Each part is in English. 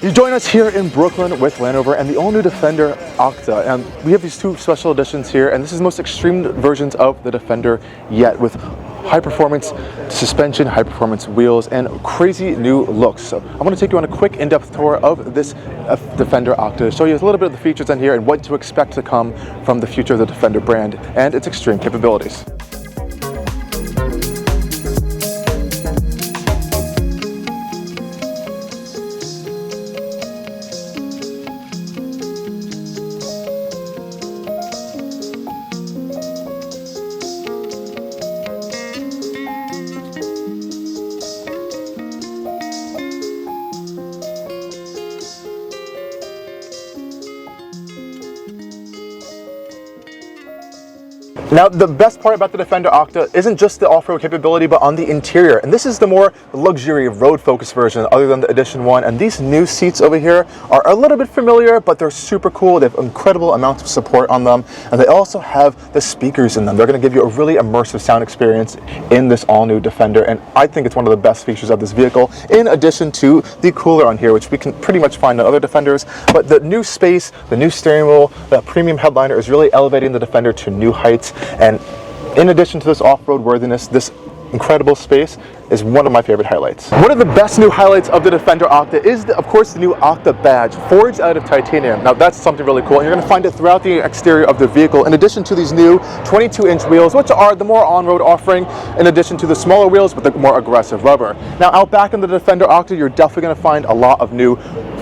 You join us here in Brooklyn with Land Rover and the all-new Defender OCTA, and we have these two special editions here, and this is the most extreme versions of the Defender yet, with high-performance suspension, high-performance wheels, and crazy new looks. So I want to take you on a quick in-depth tour of this Defender OCTA to show you a little bit of the features on here and what to expect to come from the future of the Defender brand and its extreme capabilities. Now, the best part about the Defender OCTA isn't just the off-road capability, but on the interior. And this is the more luxury road-focused version other than the Edition 1. And these new seats over here are a little bit familiar, but they're super cool. They have incredible amounts of support on them. And they also have the speakers in them. They're going to give you a really immersive sound experience in this all-new Defender. And I think it's one of the best features of this vehicle, in addition to the cooler on here, which we can pretty much find on other Defenders. But the new space, the new steering wheel, the premium headliner is really elevating the Defender to new heights. And in addition to this off-road worthiness, this incredible space is one of my favorite highlights. One of the best new highlights of the Defender OCTA is, of course, the new OCTA badge, forged out of titanium. Now, that's something really cool, and you're going to find it throughout the exterior of the vehicle, in addition to these new 22-inch wheels, which are the more on-road offering, in addition to the smaller wheels with the more aggressive rubber. Now, out back in the Defender OCTA, you're definitely going to find a lot of new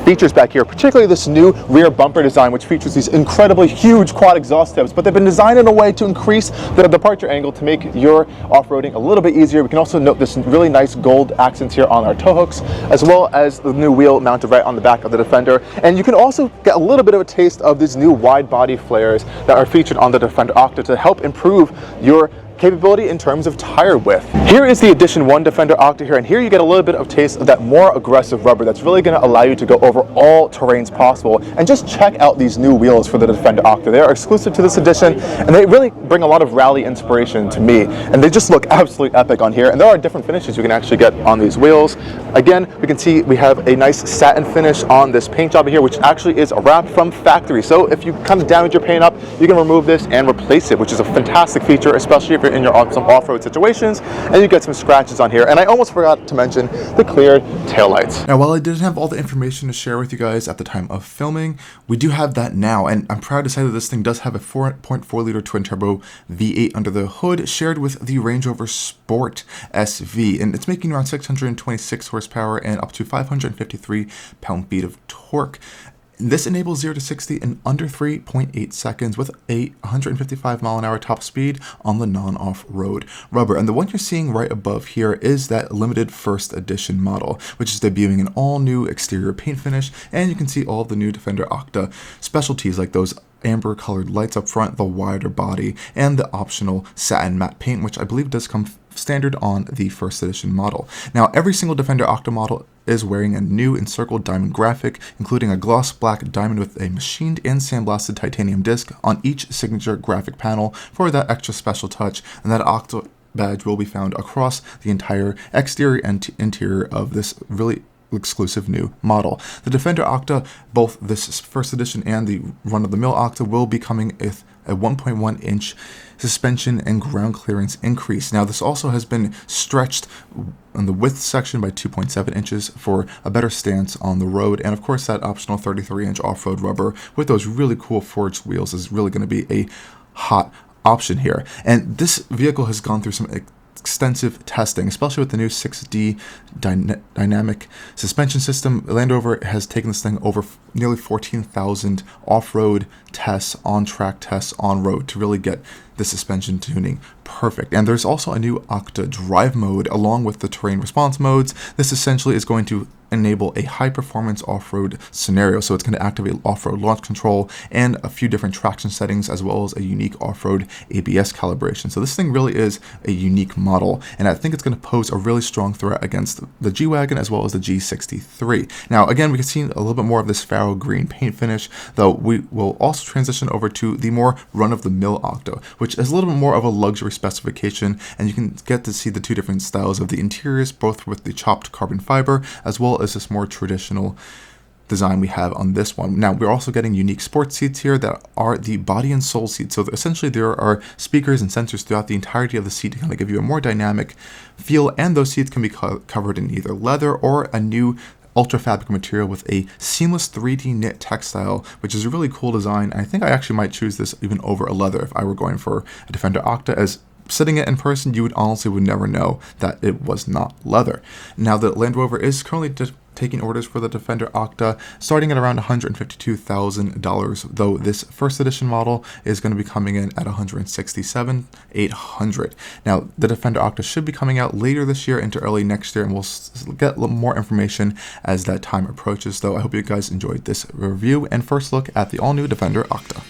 features back here, particularly this new rear bumper design, which features these incredibly huge quad exhaust tips, but they've been designed in a way to increase the departure angle to make your off-roading a little bit easier. We can also note this really nice gold accents here on our tow hooks, as well as the new wheel mounted right on the back of the Defender. And you can also get a little bit of a taste of these new wide body flares that are featured on the Defender OCTA to help improve your capability in terms of tire width. Here is the Edition 1 Defender OCTA here, and here you get a little bit of taste of that more aggressive rubber that's really going to allow you to go over all terrains possible. And just check out these new wheels for the Defender OCTA. They are exclusive to this edition, and they really bring a lot of rally inspiration to me, and they just look absolutely epic on here. And there are different finishes you can actually get on these wheels. Again, we can see we have a nice satin finish on this paint job here, which actually is a wrap from factory. So if you kind of damage your paint up, you can remove this and replace it, which is a fantastic feature, especially if you're in your some off-road situations and you get some scratches on here. And I almost forgot to mention the cleared taillights. Now, while I didn't have all the information to share with you guys at the time of filming, we do have that now, and I'm proud to say that this thing does have a 4.4 liter twin turbo V8 under the hood, shared with the Range Rover Sport SV, and it's making around 626 horsepower and up to 553 pound-feet of torque. This enables 0 to 60 in under 3.8 seconds with a 155 mile an hour top speed on the non-off-road rubber. And the one you're seeing right above here is that limited first edition model, which is debuting an all new exterior paint finish. And you can see all of the new Defender OCTA specialties, like those amber colored lights up front, the wider body, and the optional satin matte paint, which I believe does come standard on the first edition model. Now, every single Defender OCTA model is wearing a new encircled diamond graphic, including a gloss black diamond with a machined and sandblasted titanium disc on each signature graphic panel for that extra special touch, and that OCTA badge will be found across the entire exterior and interior of this really exclusive new model. The Defender OCTA, both this first edition and the run-of-the-mill OCTA, will be coming with a 1.1 inch suspension and ground clearance increase. Now, this also has been stretched on the width section by 2.7 inches for a better stance on the road. And of course, that optional 33-inch off-road rubber with those really cool forged wheels is really going to be a hot option here. And this vehicle has gone through some extensive testing, especially with the new 6D dynamic suspension system. Land Rover has taken this thing over nearly 14,000 off-road tests, on-track tests, on-road to really get the suspension tuning perfect. And there's also a new OCTA drive mode along with the terrain response modes. This essentially is going to enable a high-performance off-road scenario. So it's going to activate off-road launch control and a few different traction settings, as well as a unique off-road ABS calibration. So this thing really is a unique model, and I think it's going to pose a really strong threat against the G-Wagon as well as the G63. Now, again, we can see a little bit more of this pharaoh green paint finish, though we will also transition over to the more run-of-the-mill OCTA, which is a little bit more of a luxury specification, and you can get to see the two different styles of the interiors, both with the chopped carbon fiber as well as this more traditional design we have on this one. Now, we're also getting unique sports seats here that are the body and soul seats. So essentially there are speakers and sensors throughout the entirety of the seat to kind of give you a more dynamic feel, and those seats can be covered in either leather or a new ultra fabric material with a seamless 3D knit textile, which is a really cool design. I think I actually might choose this even over a leather if I were going for a Defender OCTA, as sitting it in person, you would never know that it was not leather. Now, the Land Rover is currently taking orders for the Defender OCTA, starting at around $152,000, though this first edition model is going to be coming in at $167,800. Now, the Defender OCTA should be coming out later this year into early next year, and we'll get a little more information as that time approaches, though I hope you guys enjoyed this review and first look at the all-new Defender OCTA.